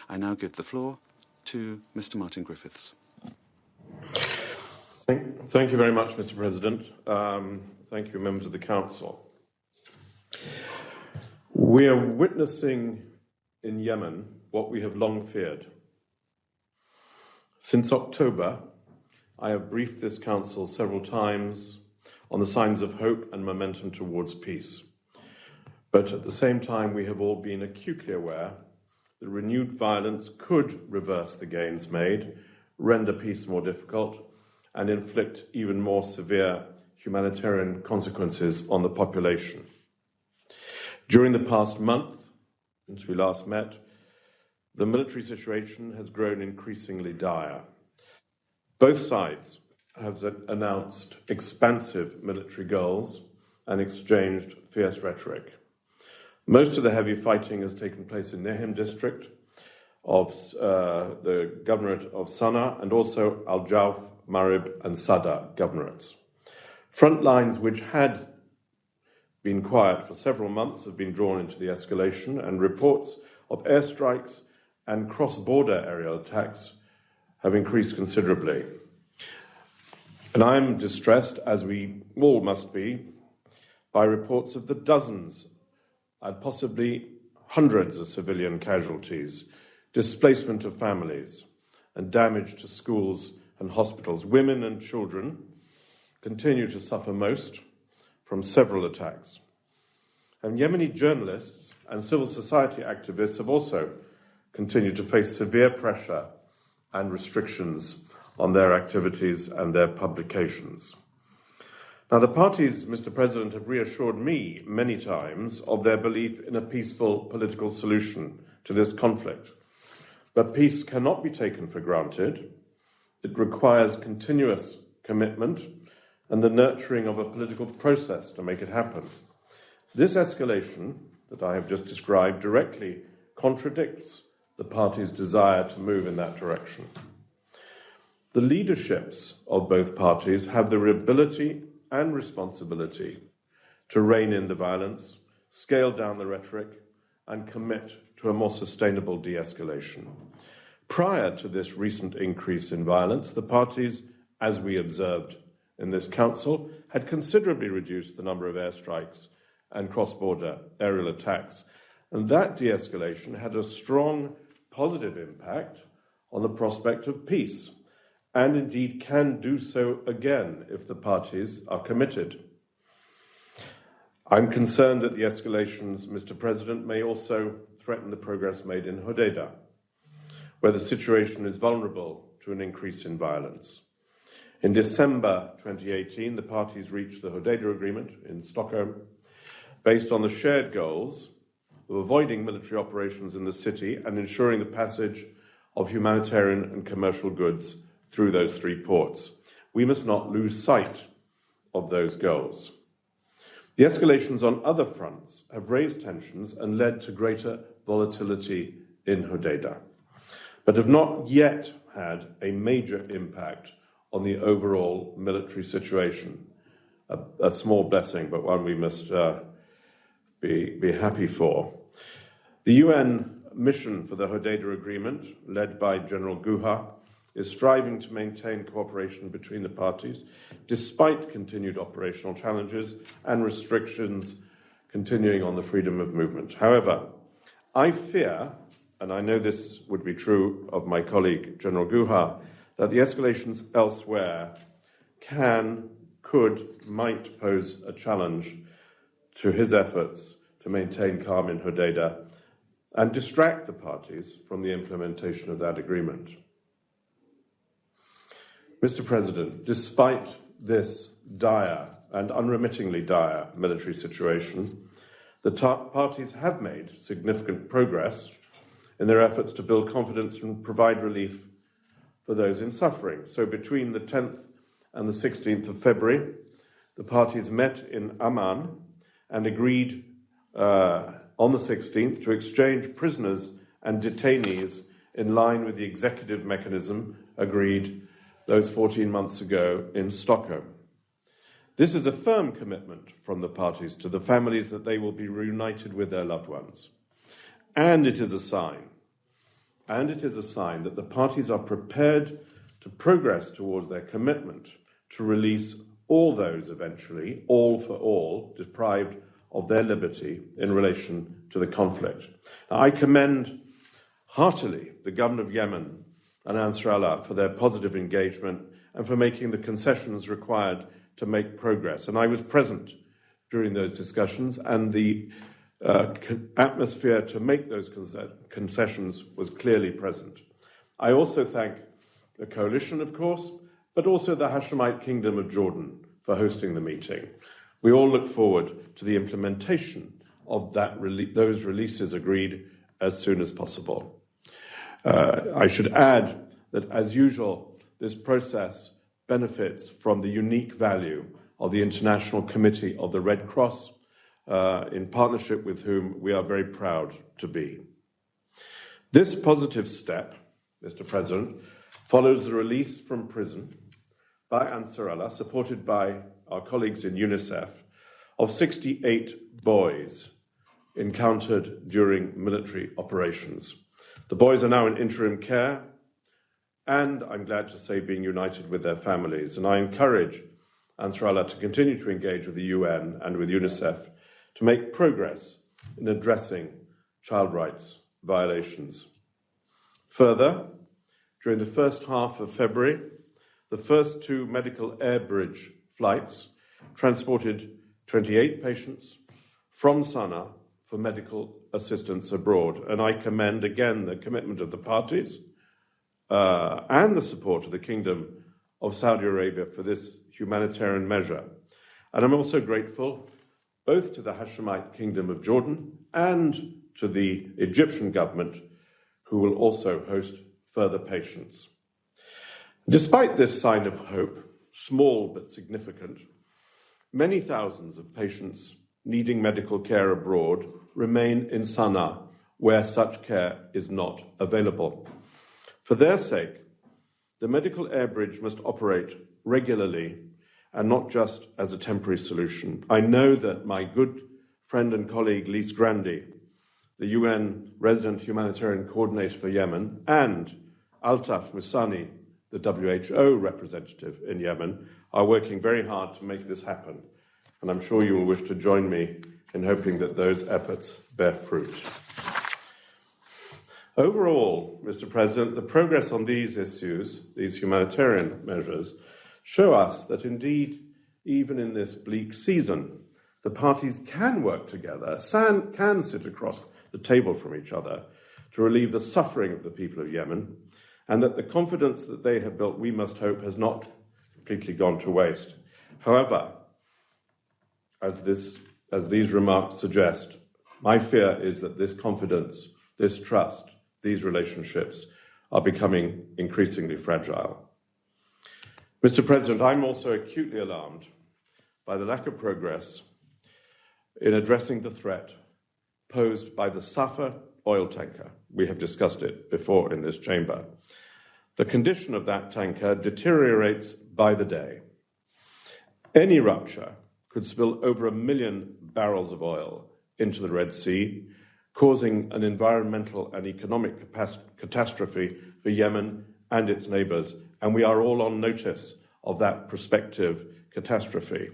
I now give the floor to Mr. Martin Griffiths. Thank you very much, Mr. President. Thank you, members of the Council. We are witnessing in Yemen what we have long feared. Since October, I have briefed this Council several times on the signs of hope and momentum towards peace. But at the same time, we have all been acutely aware that renewed violence could reverse the gains made, render peace more difficult, and inflict even more severe humanitarian consequences on the population. During the past month, since we last met, the military situation has grown increasingly dire. Both sides have announced expansive military goals and exchanged fierce rhetoric. Most of the heavy fighting has taken place in Nahim district of the governorate of Sana'a and also Al-Jawf, Marib and Sada governorates. Front lines which had been quiet for several months have been drawn into the escalation, and reports of airstrikes and cross-border aerial attacks have increased considerably. And I'm distressed, as we all must be, by reports of the dozens and possibly hundreds of civilian casualties, displacement of families, and damage to schools and hospitals. Women and children continue to suffer most from several attacks. And Yemeni journalists and civil society activists have also continued to face severe pressure and restrictions on their activities and their publications. Now, the parties, Mr. President, have reassured me many times of their belief in a peaceful political solution to this conflict. But peace cannot be taken for granted. It requires continuous commitment and the nurturing of a political process to make it happen. This escalation that I have just described directly contradicts the parties' desire to move in that direction. The leaderships of both parties have the ability and responsibility to rein in the violence, scale down the rhetoric, and commit to a more sustainable de-escalation. Prior to this recent increase in violence, the parties, as we observed in this Council, had considerably reduced the number of airstrikes and cross-border aerial attacks, and that de-escalation had a strong positive impact on the prospect of peace, and indeed can do so again if the parties are committed. I'm concerned that the escalations, Mr. President, may also threaten the progress made in Hodeidah, where the situation is vulnerable to an increase in violence. In December 2018, the parties reached the Hodeidah Agreement in Stockholm based on the shared goals of avoiding military operations in the city and ensuring the passage of humanitarian and commercial goods through those three ports. We must not lose sight of those goals. The escalations on other fronts have raised tensions and led to greater volatility in Hodeidah, but have not yet had a major impact on the overall military situation. A small blessing, but one we must be happy for. The UN mission for the Hodeidah Agreement, led by General Guha, is striving to maintain cooperation between the parties, despite continued operational challenges and restrictions continuing on the freedom of movement. However, I fear, and I know this would be true of my colleague General Guha, that the escalations elsewhere might pose a challenge to his efforts to maintain calm in Hodeidah and distract the parties from the implementation of that agreement. Mr. President, despite this dire and unremittingly dire military situation, the parties have made significant progress in their efforts to build confidence and provide relief for those in suffering. So between the 10th and the 16th of February, the parties met in Amman and agreed on the 16th to exchange prisoners and detainees in line with the executive mechanism agreed those 14 months ago in Stockholm. This is a firm commitment from the parties to the families that they will be reunited with their loved ones. And it is a sign and it is a sign that the parties are prepared to progress towards their commitment to release all those eventually, all for all, deprived of their liberty in relation to the conflict. Now, I commend heartily the government of Yemen and Ansarallah for their positive engagement and for making the concessions required to make progress. And I was present during those discussions, and the atmosphere to make those concessions was clearly present. I also thank the coalition, of course, but also the Hashemite Kingdom of Jordan for hosting the meeting. We all look forward to the implementation of those releases agreed as soon as possible. I should add that, as usual, this process benefits from the unique value of the International Committee of the Red Cross, in partnership with whom we are very proud to be. This positive step, Mr. President, follows the release from prison by Ansarallah, supported by our colleagues in UNICEF, of 68 boys encountered during military operations. The boys are now in interim care, and I'm glad to say being united with their families. And I encourage Ansarallah to continue to engage with the UN and with UNICEF to make progress in addressing child rights violations. Further, during the first half of February, the first 2 medical air bridge flights transported 28 patients from Sana'a for medical assistance abroad. And I commend again the commitment of the parties and the support of the Kingdom of Saudi Arabia for this humanitarian measure. And I'm also grateful both to the Hashemite Kingdom of Jordan and to the Egyptian government, who will also host further patients. Despite this sign of hope, small but significant, many thousands of patients needing medical care abroad remain in Sana'a, where such care is not available. For their sake, the medical air bridge must operate regularly and not just as a temporary solution. I know that my good friend and colleague Lise Grandi, the UN resident humanitarian coordinator for Yemen, and Altaf Musani, the WHO representative in Yemen, are working very hard to make this happen. And I'm sure you will wish to join me in hoping that those efforts bear fruit. Overall, Mr. President, the progress on these issues, these humanitarian measures, show us that indeed, even in this bleak season, the parties can work together, can sit across the table from each other to relieve the suffering of the people of Yemen, and that the confidence that they have built, we must hope, has not completely gone to waste. However, as these remarks suggest, my fear is that this confidence, this trust, these relationships are becoming increasingly fragile. Mr. President, I'm also acutely alarmed by the lack of progress in addressing the threat posed by the Safa oil tanker. We have discussed it before in this chamber. The condition of that tanker deteriorates by the day. Any rupture could spill over 1 million barrels of oil into the Red Sea, causing an environmental and economic catastrophe for Yemen and its neighbours, and we are all on notice of that prospective catastrophe.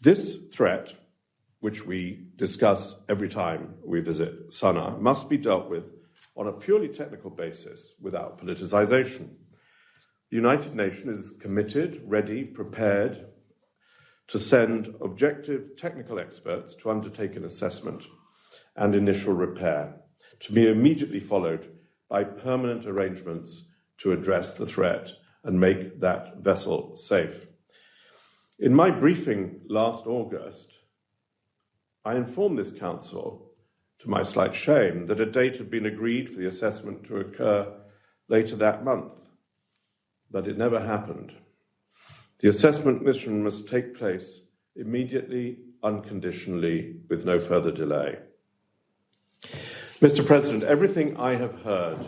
This threat, which we discuss every time we visit Sana'a, must be dealt with on a purely technical basis without politicization. The United Nations is committed, ready, prepared to send objective technical experts to undertake an assessment and initial repair, to be immediately followed by permanent arrangements to address the threat and make that vessel safe. In my briefing last August, I informed this council, to my slight shame, that a date had been agreed for the assessment to occur later that month, but it never happened. The assessment mission must take place immediately, unconditionally, with no further delay. Mr. President, everything I have heard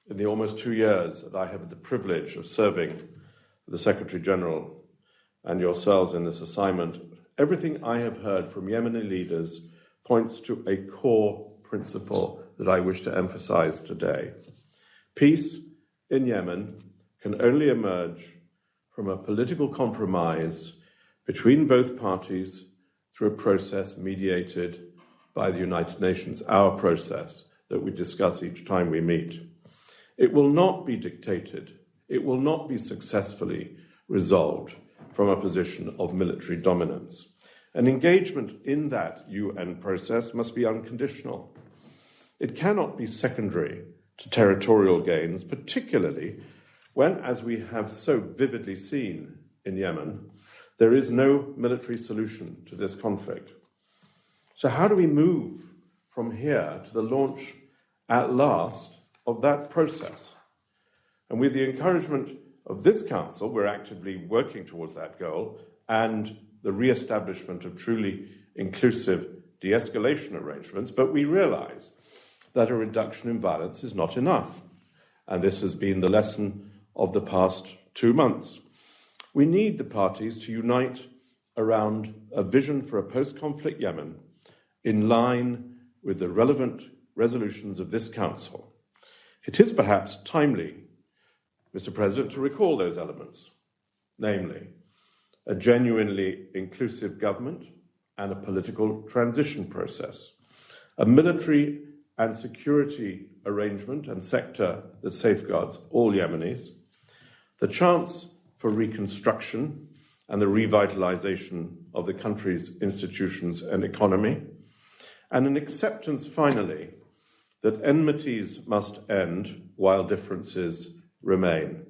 in the almost 2 years that I have had the privilege of serving the Secretary General and yourselves in this assignment, everything I have heard from Yemeni leaders points to a core principle that I wish to emphasize today. Peace in Yemen can only emerge from a political compromise between both parties through a process mediated by the United Nations, our process that we discuss each time we meet. It will not be dictated. It will not be successfully resolved from a position of military dominance. An engagement in that UN process must be unconditional. It cannot be secondary to territorial gains, particularly when, as we have so vividly seen in Yemen, there is no military solution to this conflict. So how do we move from here to the launch at last of that process? And with the encouragement of this Council, we're actively working towards that goal, and the re-establishment of truly inclusive de-escalation arrangements, but we realise that a reduction in violence is not enough. And this has been the lesson of the past 2 months. We need the parties to unite around a vision for a post-conflict Yemen in line with the relevant resolutions of this Council. It is perhaps timely, Mr. President, to recall those elements, namely a genuinely inclusive government and a political transition process, a military and security arrangement and sector that safeguards all Yemenis, the chance for reconstruction and the revitalization of the country's institutions and economy, and an acceptance, finally, that enmities must end while differences remain.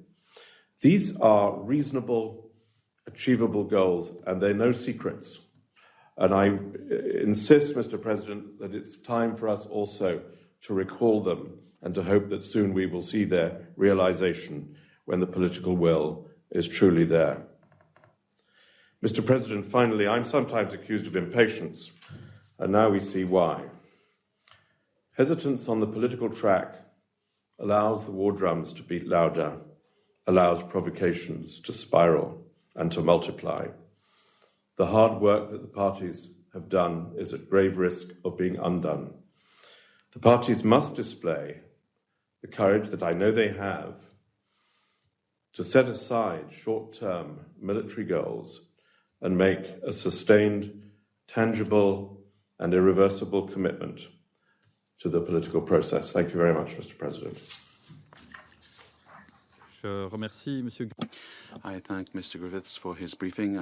These are reasonable, achievable goals, and they're no secrets. And I insist, Mr. President, that it's time for us also to recall them and to hope that soon we will see their realization when the political will is truly there. Mr. President, finally, I'm sometimes accused of impatience, and now we see why. Hesitance on the political track allows the war drums to beat louder, allows provocations to spiral and to multiply. The hard work that the parties have done is at grave risk of being undone. The parties must display the courage that I know they have to set aside short-term military goals and make a sustained, tangible, and irreversible commitment to the political process. Thank you very much, Mr. President. I thank Mr. Griffiths for his briefing.